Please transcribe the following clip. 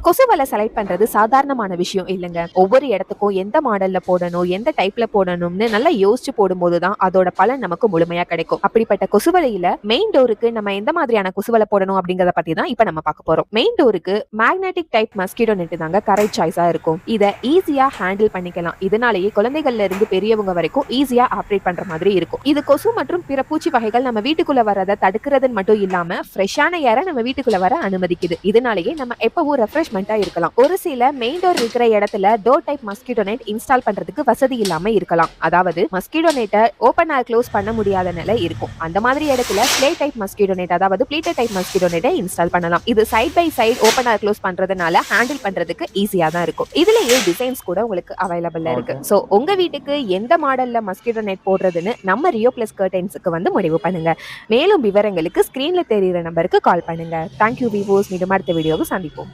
கொசு வலை செலக்ட் பண்றது சாதாரணமான விஷயம் இல்லைங்க. ஒவ்வொரு இடத்துக்கும் எந்த மாடல்ல போடணும், எந்த டைப்ல போடணும்னு நல்லா யோசிச்சு போடும்போதுதான் அதோட பலன் நமக்கு முழுமையா கிடைக்கும். அப்படிப்பட்ட கொசு வலையில மெயின் டோருக்கு நம்ம எந்த மாதிரியான கொசு வலை போடணும் அப்படிங்கறத பத்தி தான் இப்ப நம்ம பார்க்க போறோம். மெயின் டோருக்கு மேக்னெட்டிக் டைப் மஸ்கிட்டோ நெட் தாங்க கரெக்ட் சாய்ஸா இருக்கும். இத ஈஸியா ஹேண்டில் பண்ணிக்கலாம். இதனாலேயே குழந்தைகள்ல இருந்து பெரியவங்க வரைக்கும் ஈஸியா ஆப்ரேட் பண்ற மாதிரி இருக்கும். இது கொசு மற்றும் பிற பூச்சி வகைகள் நம்ம வீட்டுக்குள்ள வரதை தடுக்கிறது மட்டும் இல்லாம ஃப்ரெஷ்ஷான ஏரை நம்ம வீட்டுக்குள்ள வர அனுமதிக்குது. இதனாலேயே நம்ம எப்பவும் ரெஃப்ரெஷ்மெண்டா இருக்கலாம். ஒரு சில மெயின் டோர் இருக்கிற இடத்துல door type mosquito net install பண்றதுக்கு வசதி இல்லாம இருக்கலாம். அதாவது மஸ்கிட்டோ நெட்டை ஓபன் ஏர் க்ளோஸ் பண்ண முடியாத நிலை இருக்கும். அந்த மாதிரி இடத்துல பிளே டைப் மஸ்கிட்டோ நெட் அதாவது பிளேட்டட் டைப் மஸ்கிட்டோ நெட்டை இன்ஸ்டால் பண்ணலாம். இது side by side open air close பண்றதுனால ஹேண்டில் பண்றதுக்கு ஈஸியா தான் இருக்கும். இதுலயே டிசைன்ஸ் கூட உங்களுக்கு அவைலபிளா இருக்கு. சோ உங்க வீட்டுக்கு எந்த மாடல்ல மஸ்கிட்டோ நெட் போடுறதுன்னு நம்ம ரியோ பிளஸ் கர்டைன்ஸ்க்கு வந்து முடிவு பண்ணுங்க. மேலும் விவரங்களுக்கு ஸ்கிரீன்ல தெரியுற நம்பருக்கு கால் பண்ணுங்க. Thank you viewers. மீண்டும் அடுத்த வீடியோவை சந்திப்போம்.